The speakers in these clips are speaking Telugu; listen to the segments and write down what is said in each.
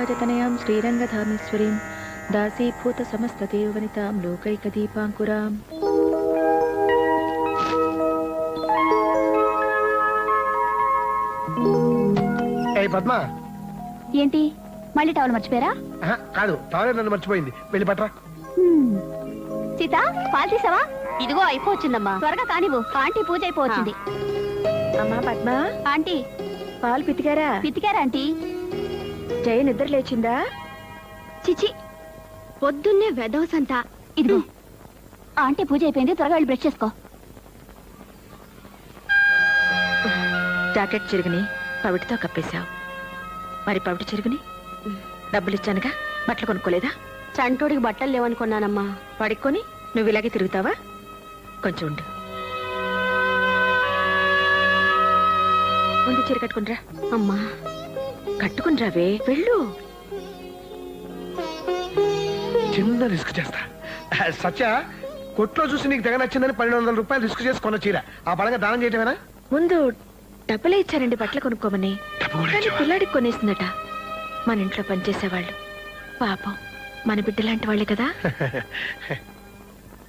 త్యాగరాజతనయాం శ్రీరంగధామేశ్వరీం దాసీభూత సమస్తదేవనితాం లోకైకదీపాంకురాం. పద్మా, ఏంటి మళ్ళీ టవల్ మర్చిపోయారా? కాదు, టవల్ నన్ను మర్చిపోయింది. వెళ్ళి పట్రా. సీత, పాలు తీసావా? ఇదిగో అయిపోవచ్చిందమ్మా, త్వరగా కానివ్వు. ఆంటీ పూజ అయిపోవచ్చింది. అమ్మా పద్మా, ఆంటీ పాలు పితికారా? పితికారా ఆంటీ? జయ నిద్ర లేచిందా? చిచి, పొద్దున్నే వెదవసంతా. ఇదిగో ఆంటీ పూజ అయిపోయింది, త్వరగా వెళ్ళి బ్రష్ చేసుకో. జాకెట్ చిరుగుని పవిటితో కప్పేశావు. మరి పవిటి చిరుగుని డబ్బులు ఇచ్చానుగా, బట్టలు కొనుక్కోలేదా? చంటోడికి బట్టలు లేవనుకున్నానమ్మా. వాడిక్కొని నువ్వు ఇలాగే తిరుగుతావా? కొంచెం ఉండు. ముందు చీర కట్టుకునిరా. అమ్మా కట్టుకునిరావే, వెళ్ళు. చిన్న రిస్క్ చేస్తా. సత్య, కొట్లో చూసి నీకు తెగ నచ్చిందని 1200 రూపాయలు రిస్క్ చేసి కొన్న చీర ఆ పరంగా దానం చేయటమేనా? ముందు డబ్బులే ఇచ్చారండి బట్టలు కొనుక్కోమని. కానీ పిల్లాడికి కొనేసిందట. మన ఇంట్లో పనిచేసేవాళ్ళు. పాపం, మన బిడ్డ లాంటి వాళ్ళే కదా.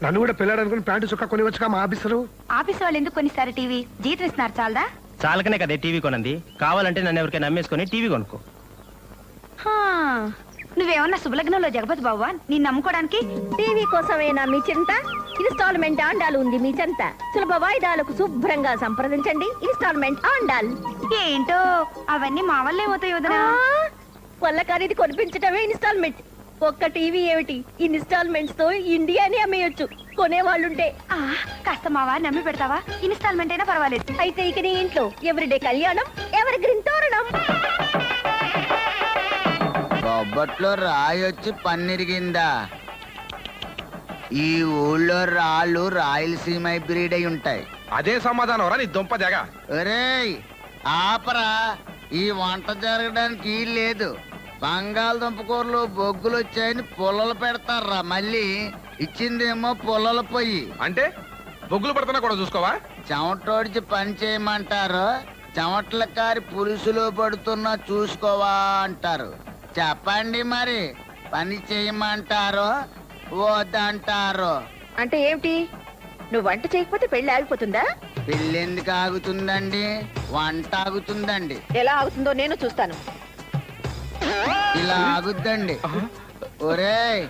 నన్ను కూడా పిల్లాడు అనుకుని ప్యాంటు చుక్క కొనివచ్చుగా మా ఆఫీసరు. ఆఫీస్ వాళ్ళు ఎందుకు కొనిస్తారు? టీవీ జీతం ఇస్తున్నారు చాలదా? చాలకనే కదా టీవీ కొనంది. కావాలంటే నన్ను ఎవరికైనా నమ్మేసుకుని టీవీ కొనుక్కో. నువ్వేమన్నా శుభలగ్నంలో జగపతి బాబా? నీ నమ్ముకోవడానికి టీవీ కోసమేనా మీ చింత? ఇన్స్టాల్మెంట్ ఆండాలు ఉంది మీ చెంత. సులభ వాయిదాలకు శుభ్రంగా సంప్రదించండి. ఇన్స్టాల్మెంట్ ఆండాల్. ఏంటో అవన్నీ మా వల్లే అవుతాయి వదినా. వల్ల కానీ కొనిపించటమే ఇన్స్టాల్మెంట్. ఒక్క టీవీ ఏమిటి, ఇన్స్టాల్మెంట్స్ తో ఇండియాని అమ్మేయొచ్చు కొనేవాళ్ళుంటే. కాస్త మా వారిని నమ్మి పెడతావా? ఇన్స్టాల్మెంట్ అయినా పర్వాలేదు. అయితే ఇక నీ ఇంట్లో ఎవరిడే కళ్యాణం, ఎవరి గ్రీన్ తోరణం. బొబ్బట్లో రాయొచ్చి పన్నిరిగిందా? ఈ ఊళ్ళో రాళ్ళు రాయలసీమ బ్రీడ్ అయి ఉంటాయి. అదే సమాధానం రా నీ దుంప జగ. ఒరేయ్ ఆపరా, ఈ వంట జరగడానికి లేదు. బంగాళదుంప కూరలు బొగ్గులు వచ్చాయని పుల్లలు పెడతారా, మళ్ళీ ఇచ్చిందేమో పుల్లల పొయ్యి. అంటే బొగ్గులు పడుతున్నా కూడా చూసుకోవా? చెమటోడిచి పని చేయమంటారు, చెమట్ల కారి పులుసులో పడుతున్నా చూసుకోవా అంటారు. చెప్పండి మరి, పని చేయమంటారో వద్దంటారో? అంటే ఏమిటి? నువ్వు వంట చేయకపోతే పెళ్లి ఆగిపోతుందా? పెళ్ళి ఎందుకు ఆగుతుందండి? వంట ఆగుతుందండి. ఎలా ఆగుతుందో నేను చూస్తాను. ఇలా ఆగుద్దండి. ఒరేయ్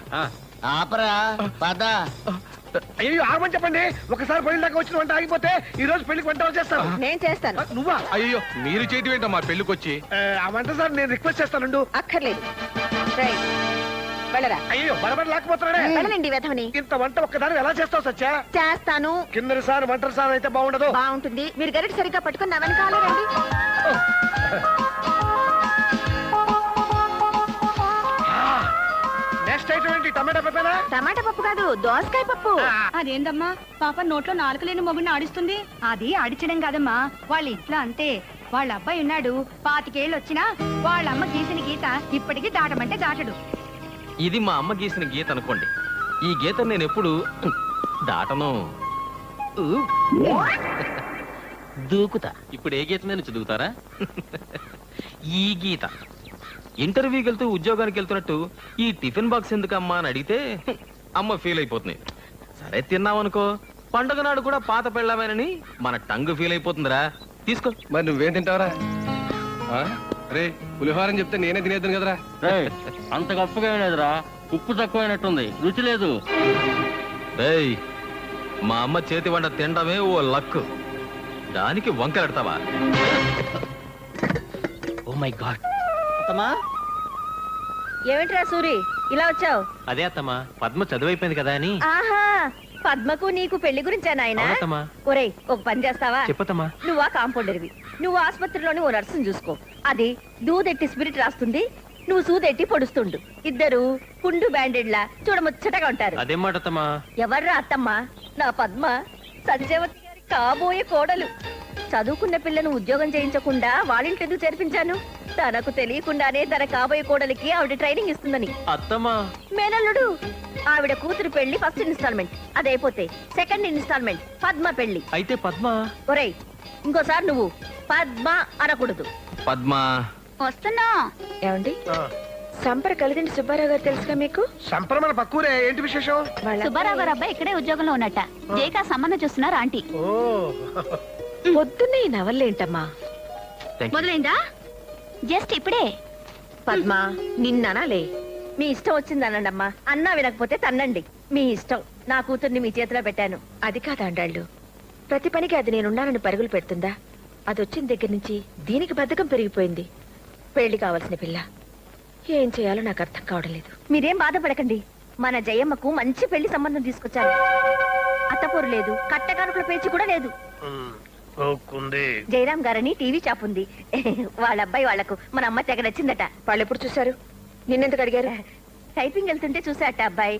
ఆపరా, పద. అయ్యో ఆగమని చెప్పండి. ఒకసారి పెళ్లి దాకా వచ్చిన వంట ఆగిపోతే ఈ రోజు పెళ్లికి వంట చేస్తాను. నేను చేస్తాను. నువ్వా? అయ్యో, మీరు చేయటం ఏంటమ్మా పెళ్లికి వచ్చి? ఆ వంట సార్ నేను రిక్వెస్ట్ చేస్తాను. అక్కర్లేదు. వెళ్ళరా. అయ్యో బరబడి లేకపోతున్నాడే. వెళ్ళనండి వెధవని. ఇంత వంట ఒక్కదాని ఎలా చేస్తావు సత్య? చేస్తాను. కిందటి సార్ వంటరి సార్ అయితే బాగుండదు. బాగుంటుంది. మీరు గరిట సరిగ్గా పట్టుకుని నా వెనకాలే రండి. నెక్స్ట్ ఐటమ్ ఏంటి? టమాటా పప్పేనా? టమాటా పప్పు కాదు, దోసకాయ పప్పు. అదేందమ్మా, పాప నోట్లో నాలుక లేని మొగుడిని ఆడిస్తుంది. అది ఆడిచడం కాదమ్మా, వాళ్ళ ఇంట్లో అంతే. వాళ్ళ అబ్బాయి ఉన్నాడు, 25 ఏళ్ళు వచ్చినా వాళ్ళ అమ్మ గీసిన గీత ఇప్పటికీ దాటమంటే దాటడు. ఇది మా అమ్మ గీసిన గీత అనుకోండి. ఈ గీత నేను ఎప్పుడు దాటను. దూకుతా. ఇప్పుడు ఏ గీత నేను చదువుతారా? ఈ గీత. ఇంటర్వ్యూకి వెళ్తూ ఉద్యోగానికి వెళ్తున్నట్టు ఈ టిఫిన్ బాక్స్ ఎందుకమ్మా అని అడిగితే అమ్మ ఫీల్ అయిపోతుంది. సరే తిన్నావనుకో, పండుగ నాడు కూడా పాత పెళ్ళమేనని మన టంగ్ ఫీల్ అయిపోతుందిరా. తీసుకో. మరి నువ్వేం తింటావరా? రే, పులిహోరని చెప్తే నేనే తినేద్దాను కదరా. అంత గొప్పగా లేదురా, ఉప్పు తక్కువైనట్టుంది, రుచి లేదు. రేయ్, మా అమ్మ చేతి వంట తినడమే ఓ లక్, దానికి వంకలెడతావా? Oh my God. అత్తమ్మా, ఏమిట్రా సూరి ఇలా వచ్చావు? అదే అత్తమ్మా, పద్మ చదువైపోయింది కదా అని. ఆహా, పద్మకు నీకు పెళ్లి గురించా నాయనా? అవునత్తమ్మా. ఒరేయ్, ఒక పని చేస్తావా? చెప్పత్తమ్మా. నువ్వా కాంపౌండర్వి, నువ్వు ఆసుపత్రిలోని ఓ నర్సును చూసుకో. అది దూదెట్టి స్పిరిట్ రాస్తుంది, నువ్వు సూదెట్టి పొడుస్తుండు. ఇద్దరు పుండు బ్యాండెడ్లా చూడముచ్చటగా ఉంటారు. అదేం మాట అత్తమ్మా? ఎవర్రా అత్తమ్మ? నా పద్మ, సత్యవతి గారి కాబోయే కోడలు. చదువుకున్న పిల్లను ఉద్యోగం చేయించకుండా వాళ్ళింటి ఎందుకు చేర్పించాను? తనకు తెలియకుండానే తన కాబోయే కోడలికి ఆవిడ ట్రైనింగ్ ఇస్తుందని. అత్తమ్మా, మేనల్లుడు, ఆవిడ కూతురు పెళ్లి ఫస్ట్ ఇన్స్టాల్మెంట్, అదైపోతే సెకండ్ ఇన్స్టాల్మెంట్ పద్మ పెళ్లి. అయితే పద్మ. ఒరేయ్, ఇంకోసారి నువ్వు పద్మ అనకూడదు. పద్మ వస్తున్నా. ఏమండి, సంపర కలిదిండి సుబ్బారావు గారు తెలుసుగా మీకు? సంప్రమణ పక్కూరే, ఏంటి విశేషం? సుబ్బారావు గారు అబ్బాయి ఇక్కడే ఉద్యోగంలో ఉన్నట్ట. జేకా సంబంధం చూస్తున్నారు ఆంటీ. ఓ పొద్దున్నే ఈ నవల్లేంటమ్మా? Thank you. మొదలైందా? జస్ట్ ఇప్పుడే. పద్మా నిన్ననాలే. మీ ఇష్టం వచ్చిందనండమ్మా. అన్నా వినకపోతే తన్నండి, మీ ఇష్టం. నా కూతుర్ని మీ చేతిలో పెట్టాను. అది కాదండాళ్ళు, ప్రతి పనికి అది నేనున్నానని పరుగులు పెడుతుందా? అది వచ్చిన దగ్గర నుంచి దీనికి బద్ధకం పెరిగిపోయింది. పెళ్లి కావాల్సిన పిల్ల, ఏం చేయాలో నాకు అర్థం కావడం లేదు. మీరేం బాధపడకండి, మన జయమ్మకు మంచి పెళ్లి సంబంధం తీసుకొచ్చాను. అత్తపూరు లేదు, కట్టకానుకల పేచి కూడా లేదు. జయరాం గారని టీవీ షాప్ ఉంది. వాళ్ళ అబ్బాయి వాళ్లకు మన అమ్మ తెగ నచ్చిందట. వాళ్ళు ఎప్పుడు చూశారు? నిన్నెందుకు అడిగారు? టైపింగ్ వెళ్తుంటే చూసాట అబ్బాయి.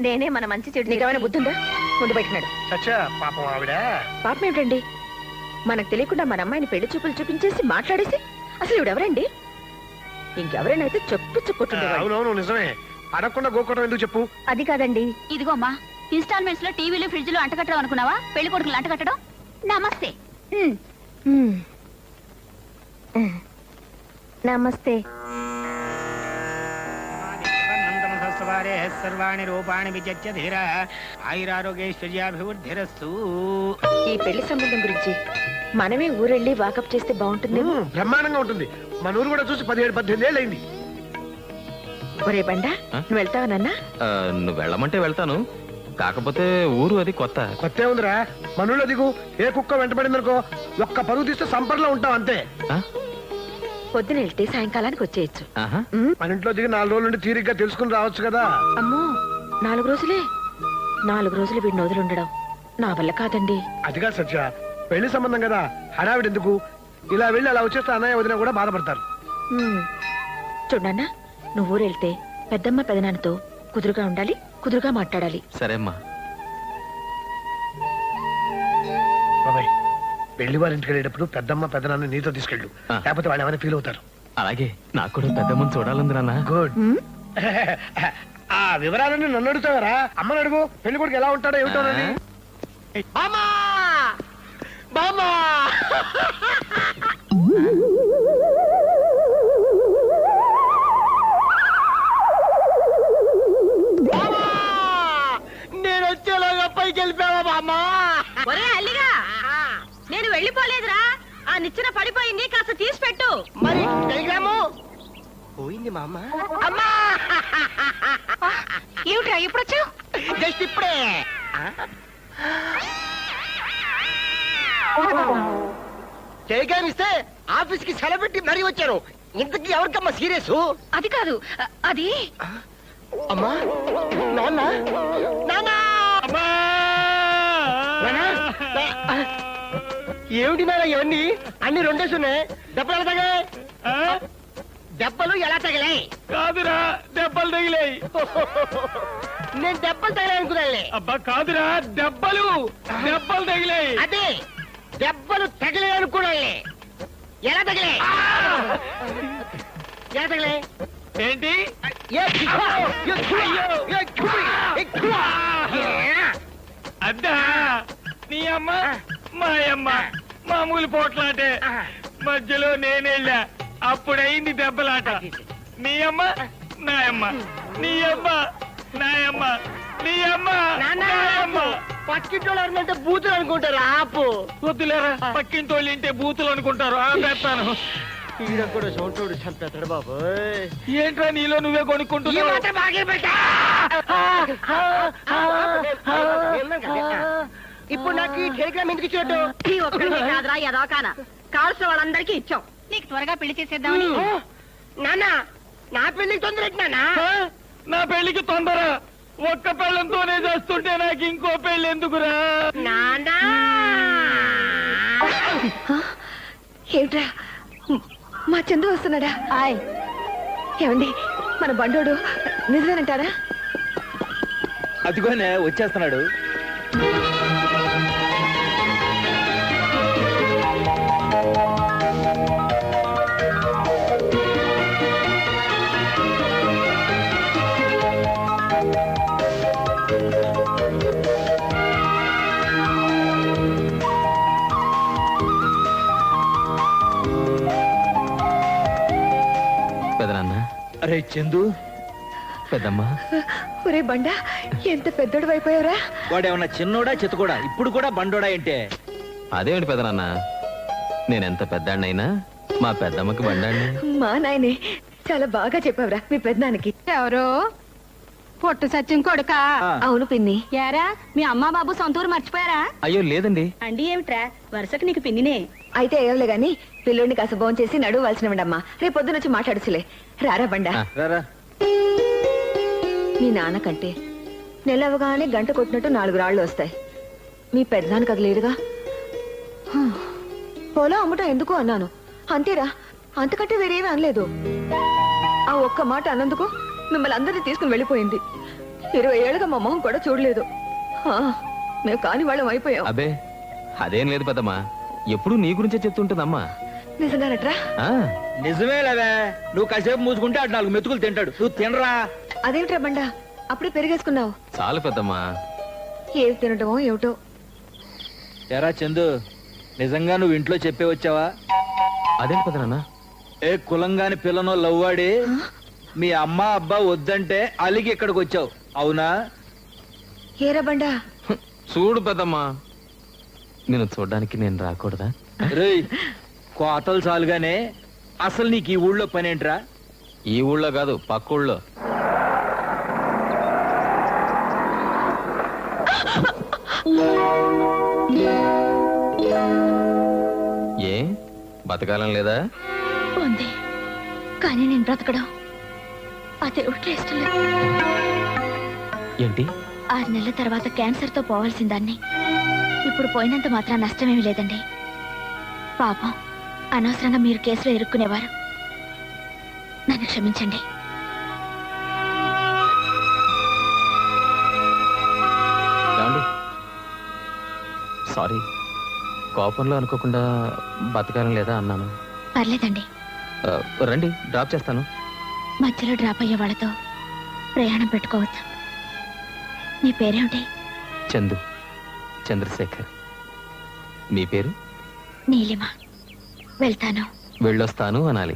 నేనే మన మంచి చెడు నీకేమైనా బుద్ధుందా? ముందు పెట్టినాడు. సచ్చా పాపం ఆవిడ. పాపం ఏమిటండి? మనకు తెలియకుండా మన అమ్మాయిని పెళ్లి చూపులు చూపించేసి మాట్లాడేసి, అసలు ఇవిడెవరండి? ఇంకెవరైనా అయితే చెప్పుకుంటుండేవాడు. అవునవును నిజమే, అడగకుండా గోకోవడం ఎందుకు చెప్పు. అది కాదండి. ఇదిగో అమ్మా, ఇన్స్టాల్మెంట్స్ లో టీవీలు ఫ్రిడ్జ్ లో అంటకట్టడం అనుకున్నావా? పెళ్లి కొడుకులు అంటకట్టడం. నమస్తే. నమస్తే. సర్వాణి రూపాణి విచత్య ధీర ఆయురారోగ్యైశ్వర్యాభివృద్ధిరస్తు. ఈ పెళ్లి సంబంధం గురించి మనమే ఊరెళ్ళి వాకప్ చేస్తే బాగుంటుంది. బ్రహ్మాండంగా ఉంటుంది. మన ఊరు కూడా చూసి 17-18 ఏళ్ళు అయింది. ఒరే బండా, నువ్వు వెళ్తావా నాన్నా? నువ్వు వెళ్ళమంటే వెళ్తాను, కాకపోతే ఊరు అది కొత్త. కొత్త ఉందిరా, మనూళ్ళో దిగు. ఏ కుక్క వెంటబడిందనుకో, ఒక్క పరుగు తీస్తే సంపర్లో ఉంటాం అంతే. ఆ? పొద్దున వెళ్తే సాయంకాలానికి వచ్చేయచ్చు. ఆహా. మన ఇంట్లో దిగి 4 రోజుల నుండి తీరిగ్గా తెలుసుకుని రావచ్చు కదా. అమ్మో, 4 రోజులే? 4 రోజులు వీడిని వదిలిండడం నా వల్ల కాదండి. అదిగా సత్య, పెళ్లి సంబంధం కదా, హడావిడి ఎందుకు? ఇలా వెళ్ళి అలా వచ్చేస్తే అన్నయ్య వదిన కూడా బాధపడతారు. చూడన్నా, నువ్వు ఊరు వెళ్తే పెద్దమ్మ పెదనాన్నతో కుదురుగా ఉండాలి, కుదురుగా మాట్లాడాలి. సరే అమ్మా. బాబాయ్, పెళ్లి వారి ఇంటికి వెళ్ళేటప్పుడు పెద్దమ్మ పెద్దనాన్న నీతో తీసుకెళ్ళు, ఆ. లేకపోతే వాళ్ళు ఏమైనా ఫీల్ అవుతారు. అలాగే, నాకు కూడా పెద్దమ్మని చూడాలంది నాన్న. గుడ్. ఆ వివరాలన్నీ నన్ను అడుగుతావరా? అమ్మని అడుగు, పెళ్లి కొడుకు ఎలా ఉంటాడో ఏమిటోనని. బామ్మా! బామ్మా! నేను వచ్చేలాగా పైకి వెళ్ళిపోయావా బామ్మా? ఒరే అల్లిగా, నేను వెళ్ళిపోలేదురా. ఆ నిచ్చెన పడిపోయింది, కాస్త తీసి పెట్టు. మరి టెలిగ్రాము పోయింది మా అమ్మ. అమ్మా! ఏమిట్రా ఇప్పుడు వచ్చావు? జస్ట్ ఇప్పుడే. టెలిగ్రామ్ ఇస్తే ఆఫీస్ కి సెలవు పెట్టి మరీ వచ్చారు. ఇంతకీ ఎవరికమ్మా సీరియస్? అది కాదు, అది అమ్మా, నాన్న, నాన్న! ఏమిటి నాన్న ఇవన్నీ? అన్ని రెండేసి ఉన్నాయి. దెబ్బలు ఎలా తగిలాయి? దెబ్బలు ఎలా తగిలాయి? కాదురా, దెబ్బలు తగిలాయి. నేను దెబ్బలు తగిలాయి అనుకున్నానులే. అబ్బా కాదురా, దెబ్బలు తగిలాయి. అదే దెబ్బలు తగిలాయి అనుకున్నానులే. ఎలా తగిలాయి? ఎలా తగిలాయి? ఏంటి? అద్దా నీ అమ్మ మా అమ్మ మామూలు పోట్లాటే, మధ్యలో నేనెళ్ళా, అప్పుడైంది దెబ్బలాట. నీ అమ్మ నాయమ్మ, నీ అమ్మ నాయమ్మ, నీ అమ్మ నాయమ్మ. పక్కింటోళ్ళంటే బూతులు అనుకుంటారు. ఆపు. వద్దులేరా, పక్కింటోళ్ళు ఇంటే బూతులు అనుకుంటారు. పెడతాను. ఈడ కూడా చోటోడు చంపేస్తాడు బాబు. ఏంట్రా నీలో నువ్వే కొనుక్కుంటున్నావు? ఇప్పుడు నాకు ఈ టెలిగ్రామ్ ఎందుకు ఇచ్చినట్టు? ఈ ఒక్కడికే కాదురా యదవకాన, కావాల్సిన వాళ్ళందరికీ ఇచ్చాం. నీకు త్వరగా పెళ్లి చేసేద్దామని. నాన్న, నా పెళ్లికి తొందర నాన్న. నా పెళ్లికి తొందర? ఒక్క పెళ్ళంతోనే చేస్తుంటే నాకు ఇంకో పెళ్లి ఎందుకురా? నాన్నా ఏమిట్రా, మా చందు వస్తున్నాడా? హాయ్. ఏమండి, మన బండోడు నిజమేనంటారా? అదిగోనే వచ్చేస్తున్నాడు. పెదనాన్న, అరే చందు, పెద్దమ్మా ఒరే బండ ఎంత పెద్దోడు అయిపోయావురా. వాడేమన్నా చిన్నోడా చిత్తకోడా? ఇప్పుడు కూడా బండోడా అంటే? అదేమిటి పెదనాన్న, నేనెంత పెద్దాడినైనా మా పెద్దమ్మకి బండాడిని. మా నాయనే చాలా బాగా చెప్పావురా మీ పెద్దనానికి. ఎవరో పొట్టు సత్యం కొడుకా? అవును పిన్ని. యారా మీ అమ్మ బాబు సొంతూరు మర్చిపోయారా? అయ్యో లేదండి. అండి ఏమిట్రా వరుసకు నీకు పిన్నినే. అయితే ఏవలే గాని పిల్లోడిని కాస్త భోంచేసి చేసి నడువు వాల్సినవండమ్మా. రేపు పొద్దున వచ్చి మాట్లాడుచులే. రారా బండా. ఆ. రారా. మీ నాన్న కంటే నెలవగానే గంట కొట్టినట్టు 4 రాళ్ళు వస్తాయి. మీ పెద్దనానికి అది లేదుగా. పొలం అమ్మటం ఎందుకు అన్నాను అంతేరా, అంతకంటే వేరేమీ అనలేదు. ఆ ఒక్క మాట అన్నందుకు మిమ్మల్ని అందరినీ తీసుకుని వెళ్ళిపోయింది. 20 ఏళ్ళుగా మా మొహం కూడా చూడలేదు. మేము కాని వాళ్ళం అయిపోయాం. అబే అదేం లేదు పెద్దమ్మా, ఎప్పుడు నీ గురించే చెప్తుంటుందమ్మా. నిజంగానట్రా? ఆ, నిజమేలవే, నువ్వు కాసేపు మూసుకుంటే అటు 4 మెతుకులు తింటాడు. నువ్వు తినరా. అదేమిట్రా బండా అప్పుడే పెరిగేసుకున్నావు? చాలు పెద్దమ్మా. ఏవి తినటమో ఏమిటో. ఎరా చందు, నిజంగా నువ్వు ఇంట్లో చెప్పే వచ్చావా? అదేంటి పెద్దనాన్న? ఏ కులంగాని పిల్లనో లవ్వాడి మీ అమ్మ అబ్బా వద్దంటే అలిగి ఇక్కడికి వచ్చావు, అవునా? ఏరా బండా? చూడు పెద్దమ్మా, నేను చూడడానికి నేను రాకూడదా? రేయ్, కోతలు చాలుగానే అసలు నీకు ఈ ఊళ్ళో పనేంట్రా? ఈ ఊళ్ళో కాదు, పక్క ఊళ్ళో. ఏ బతకాలం లేదా? ఉంది కానీ నేను బ్రతకడం ఆ దేవుడికి ఇష్టం లేదు. ఏంటి? 6 నెలల తర్వాత క్యాన్సర్ తో పోవాల్సిన దాన్ని ఇప్పుడు పోయినంత మాత్రం నష్టమేమి లేదండి. పాపం అనవసరంగా మీరు కేసులో ఇరుక్కునేవారు. నన్ను క్షమించండి. ఏమండి? సారీ, కోపంలో అనుకోకుండా బతకాలం లేదా అన్నాను. పర్లేదండి. ఆ, రండి డ్రాప్ చేస్తాను. మధ్యలో డ్రాప్ అయ్యే వాళ్ళతో ప్రయాణం పెట్టుకోవద్దు. మీ పేరేమిటి? చందు, చంద్రశేఖర్. మీ పేరు? నీలిమ. వెళ్తాను. వెళ్ళొస్తాను అనాలి.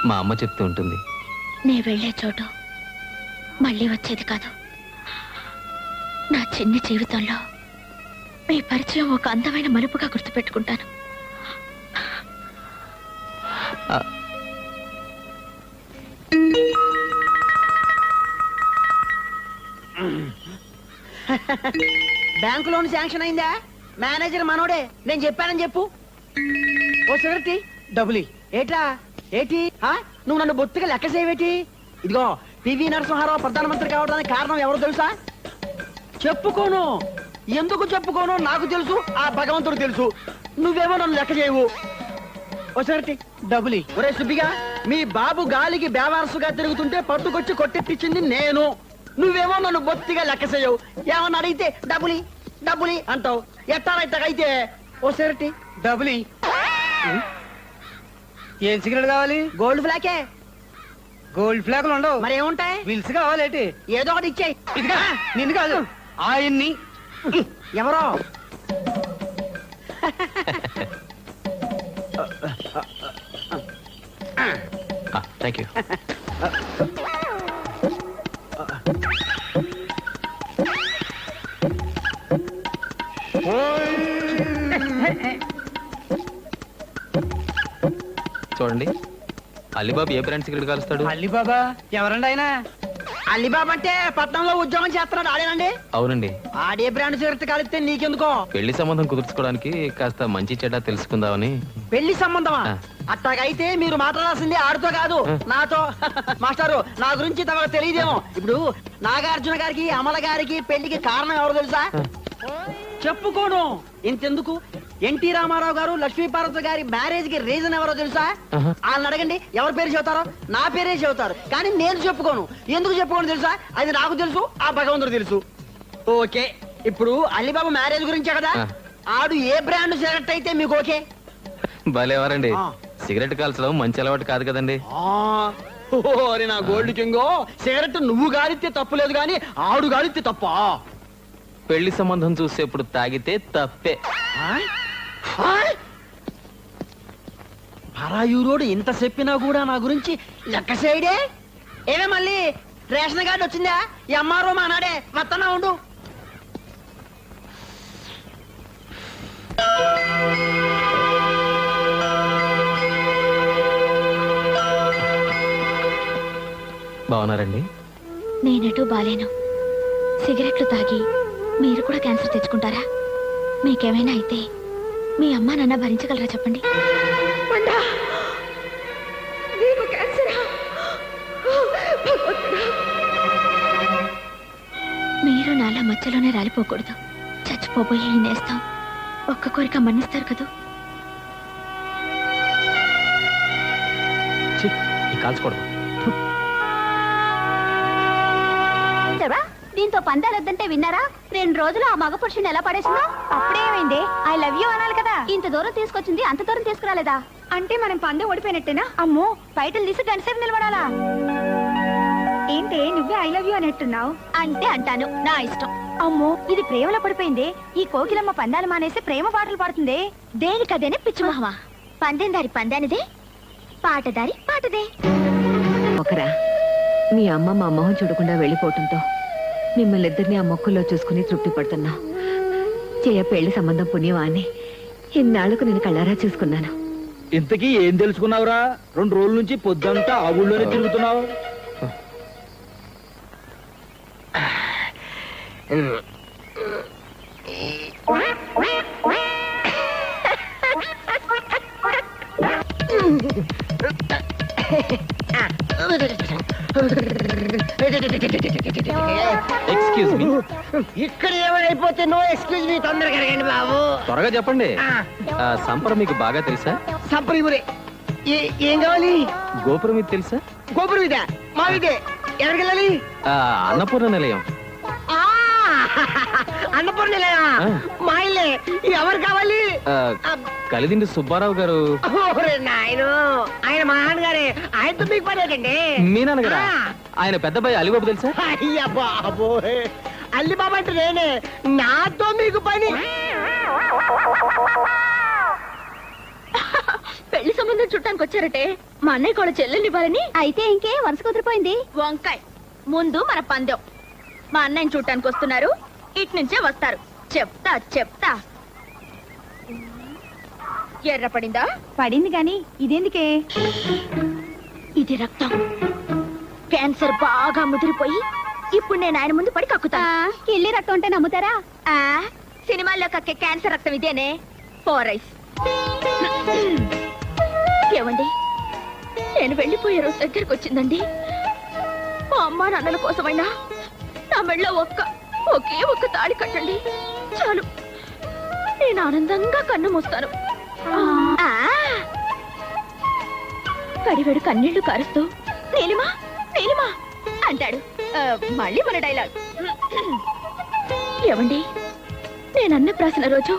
మా అమ్మ చెప్తూ ఉంటుంది. నే వెళ్లే చోటు మళ్ళీ వచ్చేది కాదు. నా చిన్ని జీవితంలో మీ పరిచయం ఒక అందమైన మలుపుగా గుర్తుపెట్టుకుంటాను. ఆ, బ్యాంకు లోన్ శాంక్షన్ అయిందా? మేనేజర్ మనోడే, నేను చెప్పానని చెప్పు. ఓ సిగరెట్ డబ్బులి. ఏట్లా ఏటి? నువ్వు నన్ను బొత్తిగా లెక్క చేయవేటి? ఇదిగో పివి నరసింహారావు ప్రధానమంత్రి కావడానికి కారణం ఎవరు తెలుసా? చెప్పుకోను. ఎందుకు చెప్పుకోను నాకు తెలుసు, ఆ భగవంతుడు తెలుసు. నువ్వేమో నన్ను లెక్క చేయవు. ఓ సిగరెట్ డబ్బులి. ఒరే సుబ్బిగా, మీ బాబు గాలికి బేవారసుగా తిరుగుతుంటే పట్టుకొచ్చి కొట్టెట్టించింది నేను. నువ్వేమో నన్ను బొత్తిగా లెక్క చేయవు. ఏమన్నా అడిగితే డబ్బులి డబ్బులి అంటావు. ఎట్టారైతే ఓ సిగరెట్ డబ్బులి. ఏం సిగరెట్ కావాలి? గోల్డ్ ఫ్లాకే. గోల్డ్ ఫ్లాగులు ఉండవు. మరి ఏముంటాయి? విల్స్ కావాలేటి? ఏదో ఒకటి ఇచ్చేయి. ఇదిగా నిన్ను కాదు ఆయన్ని. ఎవరో థ్యాంక్ యూ. చూడండి, అలీబాబు ఏ బ్రాండ్ సిగరెట్ కాలుస్తాడు? అల్లిబాబా ఎవరండి ఆయన? అలీబాబా అంటే పట్నంలో ఉద్యోగం చేస్తున్నాడు ఆడేనండి. అవునండి. ఆడే బ్రాండ్ సిగరెట్ కాలిస్తే నీకెందుకో? పెళ్లి సంబంధం కుదుర్చుకోవడానికి కాస్త మంచి చెడ్డ తెలుసుకుందామని. పెళ్లి సంబంధమా? ఆ. అట్టాగైతే మీరు మాట్లాడాల్సింది ఆడితో కాదు, ఆ. నాతో. మాస్టారు, నా గురించి తమకు తెలియదేమో. ఇప్పుడు నాగార్జున గారికి అమల గారికి పెళ్లికి కారణం ఎవరు తెలుసా? చెప్పుకోను. ఇంతెందుకు, ఎన్టీ రామారావు గారు లక్ష్మీపార్వతి గారి మ్యారేజ్ కి రీజన్ ఎవరో తెలుసా? ఆహా. వాళ్ళని అడగండి, ఎవరి పేరు చెబుతారో. నా పేరే చెబుతారు, కానీ నేను చెప్పుకోను. ఎందుకు చెప్పుకోను తెలుసా? అది నాకు తెలుసు, ఆ భగవంతుడు తెలుసు. ఓకే, ఇప్పుడు అలీబాబు మ్యారేజ్ గురించే కదా. ఆ. ఆడు ఏ బ్రాండ్ సిగరెట్ అయితే మీకు ఓకే? భలేవారండి. ఆ. సిగరెట్ కాల్చడం మంచి అలవాటు కాదు కదండి. ఓరి నా గోల్డ్ కింగో, సిగరెట్ నువ్వు గాలిస్తే తప్పులేదు గాని ఆడు గాలిస్తే తప్పా? పెళ్లి సంబంధం చూసేప్పుడు తాగితే తప్పే. పరాయూరోడు ఇంత చెప్పినా కూడా నా గురించి లెక్క చేయడే. ఏమే మళ్ళీ రేషన్ కార్డు వచ్చిందా? ఈ అమ్మారో మా నాడే వత్తనా ఉండు. బాగున్నారండి? నేనెటూ బాలేను. సిగరెట్లు తాగి మీరు కూడా క్యాన్సర్ తెచ్చుకుంటారా? మీకేమైనా అయితే మీ అమ్మా నాన్న భరించగలరా చెప్పండి. మీరు నాలా మధ్యలోనే రాలిపోకూడదు. చచ్చిపోబోయే ఈ నేస్తాం ఒక్క కోరిక మన్నిస్తారు కదూ. కాల్చుకోవడం దీంతో పందాలొద్దంటే విన్నారా? 2 రోజులు ఆ మగ పురుషుని ఎలా పడేసిందో. అప్పుడేమైంది? ఐ లవ్ యూ అనాలి కదా. ఇంత దూరం తీసుకొచ్చింది, అంత దూరం తీసుకురాలేదా? అంటే మనం పందెం ఓడిపోయినట్టేనా? అమ్మో, బయటలు తీసి గంటసేపు నిలబడాలా? ఏంటి నువ్వే ఐ లవ్ యూ అనేట్టున్నావు? అంటే అంటాను, నా ఇష్టం. అమ్మో, ఇది ప్రేమలో పడిపోయింది. ఈ కోకిలమ్మ పందాలు మానేసి ప్రేమ పాటలు పాడుతుంది. దేనికదేనే పిచ్చి మొహమా. పందెం దారి పందానిదే, పాటదారి పాటదే. ఒకరా మీ అమ్మ మా మొహం చూడకుండా వెళ్ళిపోవటంతో మిమ్మల్ని ఇద్దరిని ఆ మొక్కుల్లో చూసుకుని తృప్తి పడుతున్నా. చేయ పెళ్లి సంబంధం పుణ్యమా అని ఇన్నాళ్లకు నేను కళ్ళారా చూసుకున్నాను. ఇంతకీ ఏం తెలుసుకున్నావురా? 2 రోజుల నుంచి పొద్దంతా ఆ ఊళ్ళోనే తిరుగుతున్నావు. Excuse me. ఇక్కడ ఏమైపోతే నో ఎక్స్క్యూజ్ మీ, తొందరగా అడగండి బాబు. త్వరగా చెప్పండి. సంపర మీకు బాగా తెలుసా? సంప్రీమురే. ఏం కావాలి? గోపురం మీకు తెలుసా? గోపురం ఇదే, మా ఇదే. ఎక్కడికి వెళ్ళాలి? అన్నపూర్ణ నిలయం. అన్నపూర్ణ మా ఇల్లే. ఎవరు కావాలి? కలిదిండి సుబ్బారావు గారు. నాయను, ఆయన మా నాన్నగారే. ఆయనతో మీకు పని ఏంటండి? మీ నాన్నగారా? ఆయన పెద్దబాయి అలిబాబు తెలుసా? అయ్యా బాబోయ్, అల్లిబాబు అంటే నేనే. నాతో మీకు పని? పెళ్లి సంబంధం చుట్టానికి వచ్చారటే మా అన్నయ్య కూడా చెల్లెల్ని ఇవ్వాలని. అయితే ఇంకే వరుస కుదిరిపోయింది. వంకాయ్, ముందు మన పందెం. మా అన్నయ్యని చూడటానికి వస్తున్నారు, ఇటు నుంచే వస్తారు. చెప్తా చెప్తా. ఎర్ర పడిందా? పడింది గాని ఇదేందుకే? ఇది రక్తం. క్యాన్సర్ బాగా ముదిరిపోయి ఇప్పుడు నేను ఆయన ముందు పడి కక్కుతా. కిళ్ళి రక్తం అంటే నమ్ముతారా? సినిమాల్లో కక్కే క్యాన్సర్ రక్తం ఇదేనే. 4 రైస్. ఏమండి, నేను వెళ్ళిపోయే రోజు దగ్గరకు వచ్చిందండి. మా అమ్మా నాన్నల కోసమైనా నా మెళ్ళో ఒకే ఒక్క తాళి కట్టండి చాలు. నేను ఆనందంగా కన్ను మూస్తాను. కడివెడు కన్నీళ్లు కారుస్తూ నీలిమా నీలిమా అంటాడు. మళ్ళీ మన డైలాగ్. ఏమండి, నేను అన్నప్రాసన రోజు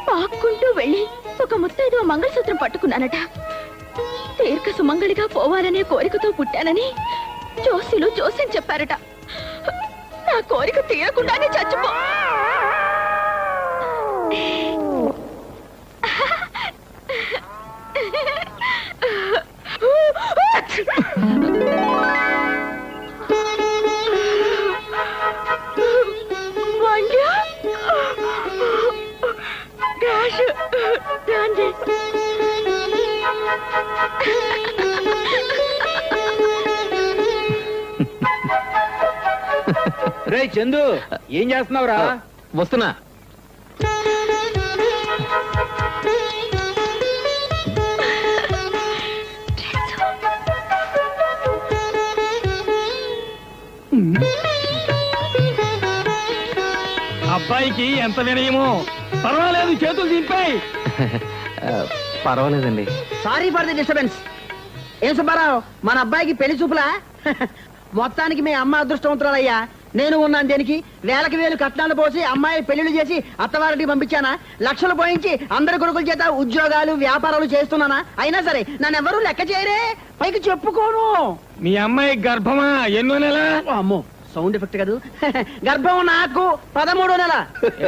పాక్కుంటూ వెళ్ళి ఒక ముత్తైదు మంగళసూత్రం పట్టుకున్నానట. దీర్ఘ సుమంగళిగా పోవాలనే కోరికతో పుట్టానని జోస్యులు జోస్యం చెప్పారట. నా కోరిక తీరకుండానే చచ్చిపో. రే చందు, ఏం చేస్తున్నావురా? వస్తున్నా. అబ్బాయికి ఎంత వినయమో. పర్వాలేదు, చేతులు దింపాయి. పర్వాలేదండి. Sorry for the disturbance. ఏం సుబ్బారావు, మన అబ్బాయికి పెళ్లి చూపులా? మొత్తానికి మీ అమ్మ అదృష్టవంతురాలయ్యా. నేను ఉన్నాను దేనికి? వేలకు వేలు కట్నాలు పోసి అమ్మాయి పెళ్లిళ్ళు చేసి అత్తవారికి పంపించానా? లక్షలు పోయించి అందరి కొడుకుల చేత ఉద్యోగాలు వ్యాపారాలు చేస్తున్నానా? అయినా సరే నన్ను ఎవరూ లెక్క చేయరే, పైకి చెప్పుకోను. మీ అమ్మాయి గర్భమా? ఎన్నో నెల? అమ్మో, సౌండ్ ఎఫెక్ట్ కాదు. గర్భం నాకు 13వ నెల.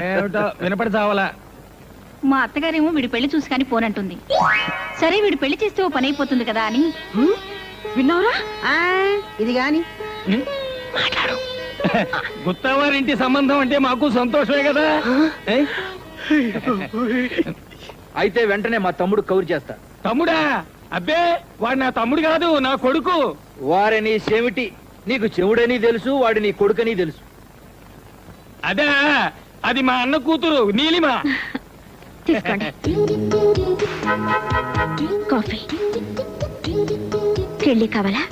ఏమిటో వినపడి చావాలా. మా అత్తగారేమో వీడి పెళ్లి చూసి కానీ పోనంటుంది. సరే వీడు పెళ్లి చేస్తే ఓ పని అయిపోతుంది కదా అని. విన్నావురా? ఆ, ఇది గాని గుత్తవారింటి సంబంధం అంటే మాకు సంతోషమే కదా ఏ? అయితే వెంటనే మా తమ్ముడు కౌరు చేస్తా. తమ్ముడా? అబ్బే వాడు నా తమ్ముడు కాదు, నా కొడుకు. వారని చెవిటి, నీకు చెవుడని తెలుసు, వాడి నీ కొడుకని తెలుసు. అదే, అది మా అన్న కూతురు నీలిమ. తీసుకోండి కాఫీ. కెళ్ళి కావాలా?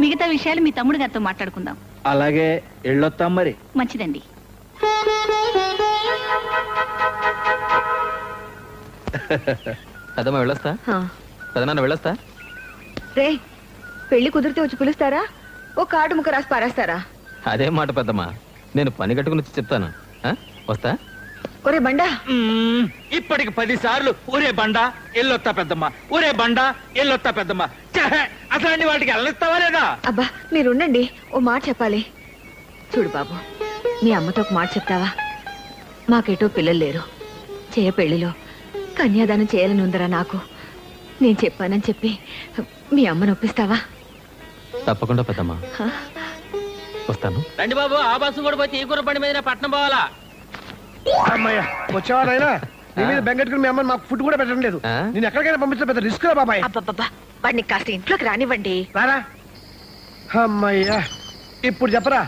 మిగతా విషయాలు మీ తమ్ముడు గారితో మాట్లాడుకుందాం. అలాగే ఎళ్ళొత్తాం మరి. మంచిదండి. పెద్దమ్మ వెళ్ళొస్తా, పెదనాన్న వెళ్ళొస్తా. రే, పెళ్లి కుదిరితే వచ్చి పిలుస్తారా? ఓ కార్డు ముక్క రాసి పారేస్తారా? అదే మాట పెద్దమ్మ, నేను పని కట్టుకుని వచ్చి చెప్తాను. ఆ? వస్తా. ఒరే బండా, ఇప్పటికి 10 సార్లు ఊరే బండ ఎల్లొత్తా పెద్దమ్మ, ఊరే బండ ఎల్లొత్తా పెద్దమ్మ. ఛే, అసలు వాటికి వెళ్ళిస్తావా లేదా? అబ్బా మీరుండండి, ఓ మాట చెప్పాలి. చూడు బాబు, మీ అమ్మతో ఒక మాట చెప్తావా? మాకేటో పిల్లలు లేరు. చేయ పెళ్లిలో కన్యాదానం చేయాలని ఉందరా నాకు. నేను చెప్పానని చెప్పి మీ అమ్మను ఒప్పిస్తావా? తప్పకుండా పెద్దమ్మ, వస్తాను. రండి బాబు, ఆ బస్సు కూడా పోతే ఈ కూర బండి మీద పట్నం పోవాలా? అమ్మయ్య వచ్చావా నాయనా? నీ మీద బెంగట్టుకుని మీ అమ్మ మాకు ఫుడ్ కూడా పెట్టడం లేదు. ఆ? నేను ఎక్కడికైనా పంపించడం పెద్ద రిస్క్ రా బాబాయ్. అబ్బబ్బబ్బా, వాడిని కాస్త ఇంట్లోకి రానివ్వండి. రారా. అమ్మయ్యా, ఇప్పుడు చెప్పరా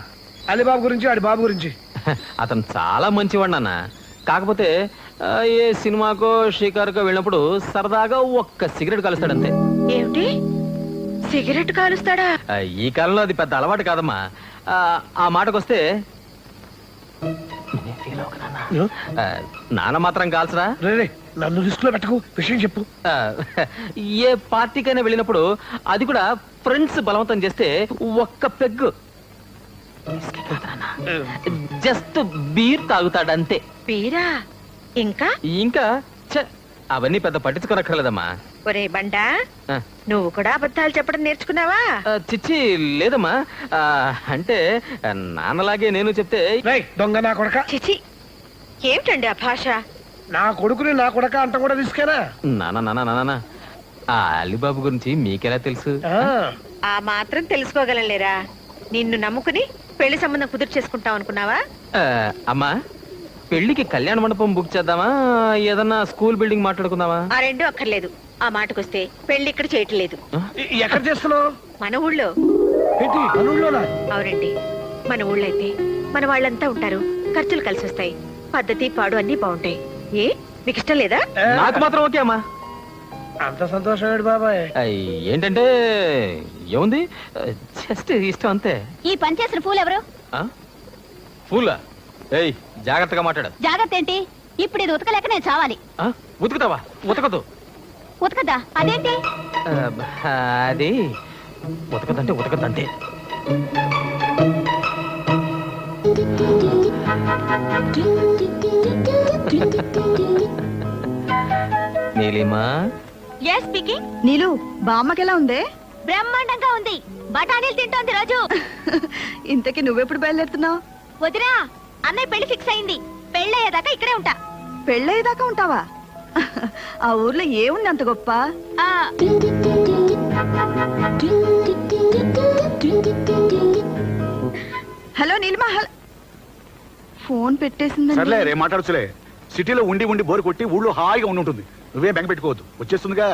అలీబాబు గురించి, వాడి బాబు గురించి. అతను చాలా మంచివాడు నాన్న. కాకపోతే ఏ సినిమాకో షికారుకో వెళ్ళినప్పుడు సరదాగా ఒక్క సిగరెట్ కలుస్తాడంతే. ఏమిటి, సిగరెట్ కాలుస్తాడా? ఈ కాలంలో అది పెద్ద అలవాటు కాదమ్మా. ఆ మాటకొస్తే నాన్న మాత్రం కాల్చరా? రే రే, నన్ను రిస్క్ లో పెట్టకు, విషయం చెప్పు. ఏ పార్టీకైనా వెళ్ళినప్పుడు, అది కూడా ఫ్రెండ్స్ బలవంతం చేస్తే ఒక్క పెగ్గు జస్ట్ బీర్ తాగుతాడంతే. పీరా? ఇంకా ఇంకా ఛ, అవన్నీ పెద్ద పట్టించుకోనక్కర్లేదమ్మా. ఒరే బండా, ఆ, నువ్వు కూడా అబద్ధాలు చెప్పడం నేర్చుకున్నావా? చిచ్చి లేదమ్మా. అంటే నాన్నలాగే నేను చెప్తే రేయ్ దొంగ నా కొడక, చిచి, ఏమిటండి ఆ భాష? నా కొడుకుని నా కొడక అంట కూడా రిస్కేనా? నాన్న ఆ అలీబాబు గురించి మీకెలా తెలుసు? ఆ, ఆ మాత్రం తెలుసుకోగలలేరా? నిన్ను నమ్ముకుని పెళ్లి సంబంధం కుదురు చేసుకుంటాం అనుకున్నావా? అమ్మా, పెళ్లికి కళ్యాణ మండపం బుక్ చేద్దామా, ఏదన్నా స్కూల్ బిల్డింగ్ మాట్లాడుకుందామా? ఆ రెండు అక్కర్లేదు. ఆ మాటకొస్తే పెళ్లి ఇక్కడ చేయట్లేదు. ఎక్కడ చేస్తున్నావు? మన ఊళ్ళో. ఏంటి పనుల్లోనా? అవునండి, మన ఊళ్ళో అయితే మన వాళ్ళంతా ఉంటారు, ఖర్చులు కలిసి వస్తాయి, పద్ధతి పాడు అన్ని బాగుంటాయి. ఏ మీకు ఇష్టం లేదా? నాకు మాత్రం ఓకే అమ్మా. అంత సంతోషం బాబాయ్. ఏంటంటే ఏముంది, జస్ట్ ఇష్టం అంతే. ఈ పని చేసిన పూలు ఎవరు? ఫూలా? ఏయ్, జాగ్రత్తగా మాట్లాడు. జాగ్రత్త ఏంటి? ఇప్పుడు ఇది ఉతకలేక నేను చావాలి. ఉతుకుతావా? ఉతకదు. ఉతకదా? అదేంటి? అది ఉతకదంటే ఉతకదంటే. నీలిమా? yes speaking. నీలు, బామ్మకెలా ఉందే? బ్రహ్మాండంగా ఉంది. బఠానీలు తింటోంది రోజు. ఇంతకీ నువ్వెప్పుడు బయలుదేరుతున్నావు? వదినా, అన్నయ్య పెళ్లి ఫిక్స్ అయింది. పెళ్ళయ్యేదాకా ఇక్కడే ఉంటా. పెళ్ళయ్యేదాకా ఉంటావా? ఆ ఊర్లో ఏముంది అంత గొప్ప? హలో నీలిమా, ఫోన్ పెట్టేసింది. సర్లే రే మాట్లాడుచులే. సిటీలో ఉండి ఉండి బోరు కొట్టి ఊళ్ళో హాయిగా ఉండి ఉంటుంది. నువ్వేం బెంగ పెట్టుకోవద్దు, వచ్చేస్తుందిగా.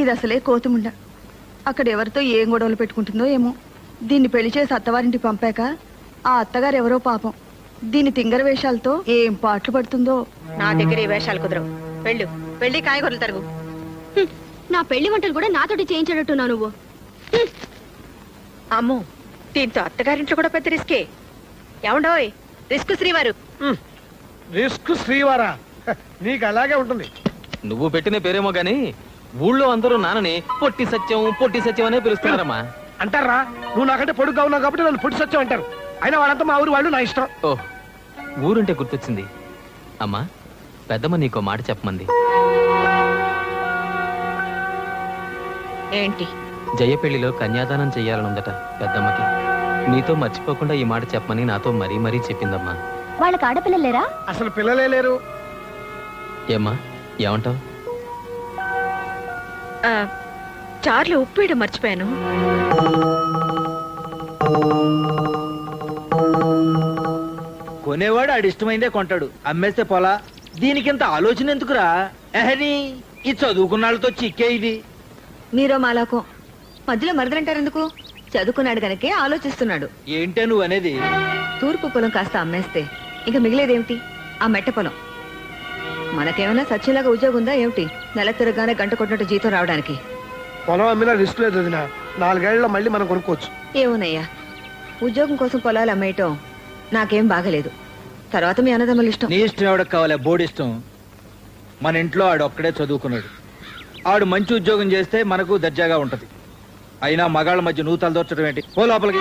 ఇది అసలే కోతుముండ. అక్కడ ఎవరితో ఏం గొడవలు పెట్టుకుంటుందో ఏమో. దీన్ని పెళ్లి చేసి అత్తవారింటికి పంపాక ఆ అత్తగారు ఎవరో పాపం, దీని తింగర వేషాలతో ఏం పాటలు పడుతుందో. నా దగ్గర ఈ వేషాలు కుదరవు. వెళ్ళు, వెళ్ళి కాయగూరలు తరుగు. నా పెళ్లి వంటలు కూడా నాతోటి చేయించేటట్టున్నావు నువ్వు. అమ్మో, దీంతో అత్తగారింట్లో కూడా పెద్ద రిస్కే. ఏమండోయ్, రిస్క్ శ్రీవారు. రిస్క్ శ్రీవారా? నీకు అలాగే ఉంటుంది. నువ్వు పెట్టిన పేరేమో గాని ఊళ్ళో అందరూ నాన్నని పొట్టి సత్యం అనే పిలుస్తున్నారమ్మా. అంటారా? నువ్వు నాకంటే పొడుగ్గా ఉన్నావు కాబట్టి నన్ను పొట్టి సత్యం అంటారు. అయినా వాళ్ళంతా మా ఊరు వాళ్ళు, నా ఇష్టం. ఓ, ఊరుంటే గుర్తొచ్చింది. అమ్మా, పెద్దమ్మ నీకో మాట చెప్పమంది. ఏంటి? జయ పెళ్లిలో కన్యాదానం చెయ్యాలనుందట పెద్దమ్మకి. నీతో మర్చిపోకుండా ఈ మాట చెప్పమని నాతో మరీ మరీ చెప్పిందమ్మా. వాళ్ళకి ఆడపిల్లలు లేరా? అసలు పిల్లలే లేరు. ఏమ్మా ఏమంటావు? చార్లు ఉప్పు వేయడం మర్చిపోయాను. కొనేవాడు ఆడి ఇష్టమైందే కొంటాడు, అమ్మేస్తే పోలా. దీనికింత ఆలోచన ఎందుకురా? ఎహని ఈ చదువుకున్న వాళ్ళతో చిక్కే ఇది. మీరో మాలాకం మధ్యలో మరదలంటారు ఎందుకు? చదువుకున్నాడు గనకే ఆలోచిస్తున్నాడు. ఏంటే నువ్వు అనేది? తూర్పు పొలం కాస్త అమ్మేస్తే ఇంకా మిగిలేదేమిటి? ఆ మెట్ట పొలం. మనకేమైనా సత్యంలాగా ఉద్యోగం ఉందా ఏమిటి? నెల తిరగానే గంట కొట్టినట్టు జీతం రావడానికి. పొలం అమ్మినా రిస్క్ లేదు వదినా. 4 ఏళ్లలో మళ్ళీ మనం కొనుక్కోవచ్చు. ఏమోనయ్యా, ఉద్యోగం కోసం పొలాలు అమ్మేయటం నాకేం బాగలేదు. తర్వాత మీ అన్నదమ్ముల ఇష్టం. నీ ఇష్టం ఎవడకు కావాలి? బోర్డు ఇష్టం. మన ఇంట్లో ఆడు ఒక్కడే చదువుకున్నాడు. ఆడు మంచి ఉద్యోగం చేస్తే మనకు దర్జాగా ఉంటది. అయినా మగాళ్ళ మధ్య నువ్వు తలదొచ్చడం ఏంటి? పో లోపలికి.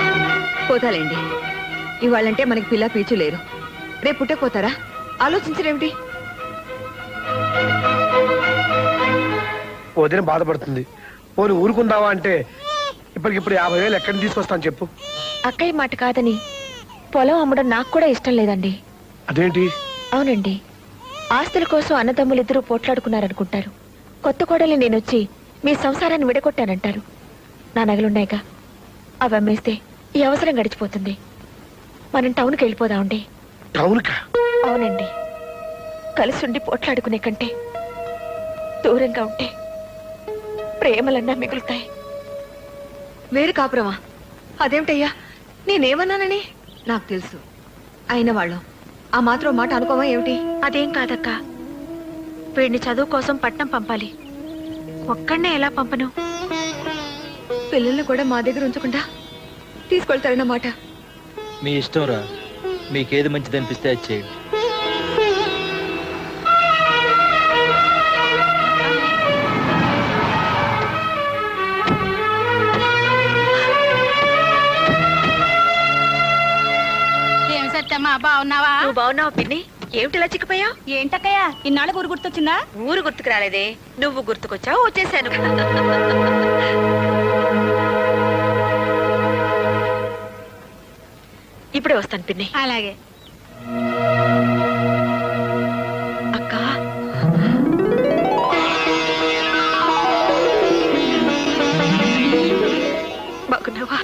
పోతాలేండి. ఇవాళంటే మనకి పిల్ల పీచు లేరు. రేపు పుట్టకపోతారా? ఆలోచించరేమిటి? వదిన బాధపడుతుంది. పోనీ ఊరుకుందావా అంటే ఇప్పటికిప్పుడు 50,000 ఎక్కడి నుంచి తీసుకొస్తాను చెప్పు. అక్కయ్య మాట కాదని పొలం అమ్మడం నాకు కూడా ఇష్టం లేదండి. అదేంటి? అవునండి, ఆస్తుల కోసం అన్నదమ్ములిద్దరూ పోట్లాడుకున్నారనుకుంటారు. కొత్త కోడలి నేనొచ్చి మీ సంసారాన్ని విడగొట్టానంటారు. నా నగలున్నాయిగా, అవి అమ్మేస్తే ఈ అవసరం గడిచిపోతుంది. మనం టౌన్కి వెళ్ళిపోదామండి. టౌన్కా? అవునండి, కలిసి ఉండి పోట్లాడుకునే కంటే దూరంగా ఉంటే ప్రేమలన్నా మిగులుతాయి. వేరు కాపురమా? అదేమిటయ్యా, నేనేమన్నానని? నాకు తెలుసు. అయిన వాళ్ళం ఆ మాత్రం మాట అనుకోవా ఏమిటి? అదేం కాదక్క, వీడిని చదువు కోసం పట్నం పంపాలి. ఒక్కడనే ఎలా పంపను? పిల్లల్ని కూడా మా దగ్గర ఉంచకుండా తీసుకెళ్తారన్నమాట. మీ ఇష్టం రా. మీకేది మంచిది అనిపిస్తే అది చేయండి. ఏం సత్యమ్మా, బాగున్నావా? నువ్వు బాగున్నావు పిన్ని? ఏమిటి ఇలా చిక్కిపోయావు? ఏంటక్కయ్యా, ఇన్నాళ్ళ ఊరు గుర్తొచ్చిందా? ఊరు గుర్తుకు రాలేదే, నువ్వు గుర్తుకొచ్చావు, వచ్చేసాను. ఇప్పుడే వస్తాను పిన్ని. అలాగే. అక్క, బాగున్నావా?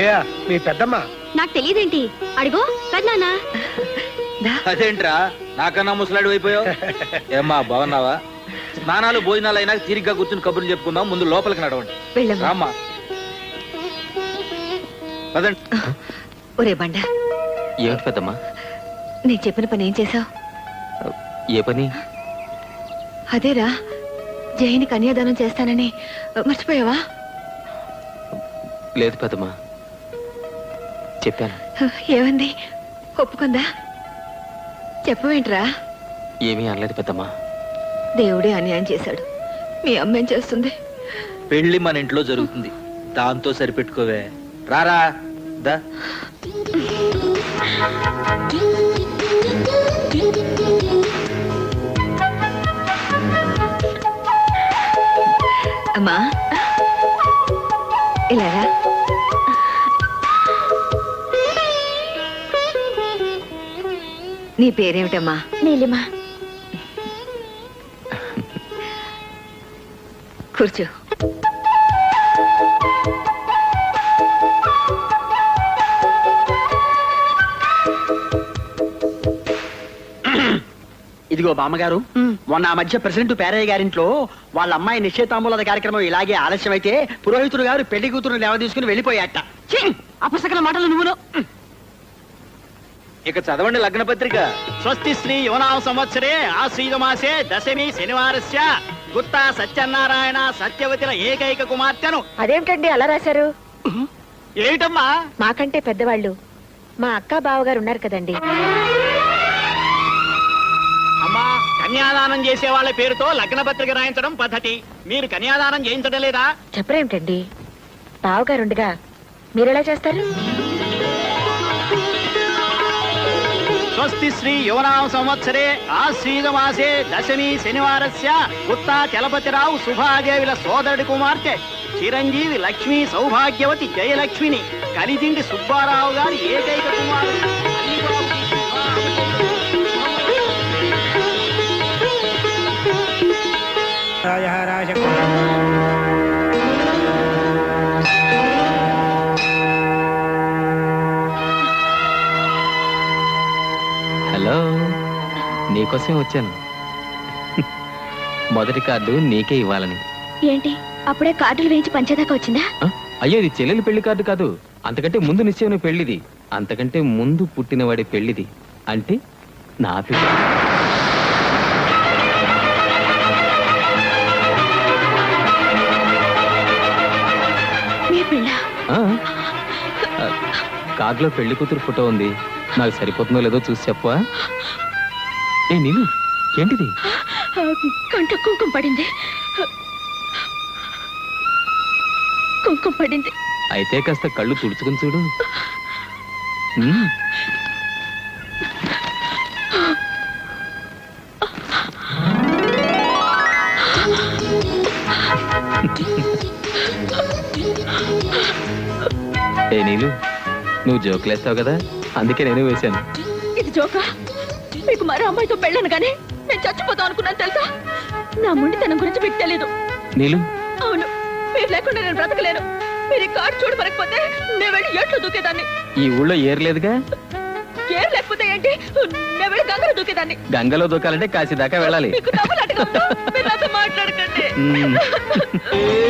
ఏ మీ పెద్దమ్మ? నాకు తెలియదేంటి? అడిగో పెద్దనాన్న. అదేంట్రా నాకన్నా ముసలాడు అయిపోయావు? ఏమ్మా బాగున్నావా? స్నానాలు భోజనాలు అయినా తీరిగ్గా కూర్చుని కబుర్లు చెప్పుకుందాం. ముందు లోపలికి నడవండి. వెళ్ళమ్మా. రామ్మా. పదండి. ఒరే బండ, ఏమిటి పెద్దమ్మా? నేను చెప్పిన పని ఏం చేశావు? ఏ పని? అదేరా, జైని కన్యాదానం చేస్తానని మర్చిపోయావా? లేదు పెద్దమ్మా, చెప్పాను. ఏమంది? ఒప్పుకుందా? చెప్పవేంట్రా? ఏమీ అనలేదు పెద్దమ్మా. దేవుడే అన్యాయం చేశాడు. మీ అమ్మ ఏం చేస్తుంది? పెళ్లి మన ఇంట్లో జరుగుతుంది, దాంతో సరిపెట్టుకోవే. రారా దా. అమ్మా ఇలారా. నీ పేరేమిటమ్మా? నీలిమా. కూర్చో. ఇదిగో బామ్మగారు, మొన్న ఆ మధ్య ప్రెసిడెంట్ పేరయ్య గారింట్లో వాళ్ళ అమ్మాయి నిశ్చయితాంబూలద కార్యక్రమం ఇలాగే ఆలస్యం అయితే పురోహితుడు గారు పెళ్లి కూతురు లేవ తీసుకుని వెళ్ళిపోయాట. అపసకల మాటలు నువ్వును. ఇక చదవండి లగ్న పత్రిక. స్వస్తి శ్రీ యువనామ సంవత్సరే ఆశ్రీజమాసే దశమి శనివారస్య గుత్తా సత్యనారాయణ సత్యవతిల ఏకైక కుమార్తెను. అదేమిటండి అలా రాశారు? ఏమిటమ్మా? మాకంటే పెద్దవాళ్ళు మా అక్క బావగారు ఉన్నారు కదండి. అమ్మా, కన్యాదానం చేసే వాళ్ళ పేరుతో లగ్న పత్రిక రాయించడం పద్ధతి. మీరు కన్యాదానం చేయించడం లేదా? చెప్పరేమిటండి, బావగారుండగా మీరెలా చేస్తారు? స్వస్తి శ్రీ యువనామ సంవత్సరే ఆశ్వీజ మాసే దశమి శనివారస్య గుత్తా చలపతిరావు సుభాదేవిల సోదరుడి కుమార్తె చిరంజీవి లక్ష్మీ సౌభాగ్యవతి జయలక్ష్మిని కలిదిండి సుబ్బారావు గారి ఏకైక కుమారుడు హలో నీకోసం వచ్చాను. మొదటి కార్డు నీకే ఇవ్వాలని. ఏంటి అప్పుడే కార్డులు వేయించి పంచేదాకా వచ్చిందా? ఆ? అయ్యో ఇది చెల్లెలి పెళ్లి కార్డు కాదు. అంతకంటే ముందు నిశ్చయం పెళ్లిది. అంతకంటే ముందు పుట్టినవాడి పెళ్లిది. అంటే నా పెళ్లి. మీ పిల్ల ఆ? ఆ, కార్డులో పెళ్లి కూతురు ఫోటో ఉంది. నాకు సరిపోతుందో లేదో చూసి చెప్పవా? ఏ నేను ఏంటిది? కంట కుంకుమ పడింది. కుంకుమ పడింది. అయితే కాస్త కళ్ళు తుడుచుకుని చూడు. ఉమ్. ఏ నీలు, నువ్వు జోకులేస్తావు కదా, అందుకే నేను వేశాను. ఇది జోకా? మీకు మరో అమ్మాయితో పెళ్ళను కానీ నేను చచ్చిపోతాం అనుకున్నాను తెలుసా? నా మొండితనం గురించి మీకు తెలీదు. నీలు, అవును, మీరు లేకుండా నేను బ్రతకలేను. మీరు ఈ కార్డు చూడమనకపోతే నేను వెళ్ళి ఏట్లో దూకేదాన్ని. ఈ ఊళ్ళో ఏర్లేదుగా. ఏం లేకపోతే ఏంటి, నేను వెళ్ళి గంగలో దూకేదాన్ని. గంగలో దూకాలంటే కాశీ దాకా వెళ్ళాలి. మీకు నవ్వులాటగా ఉందా? మీరు నాతో మాట్లాడకండి. ఉమ్.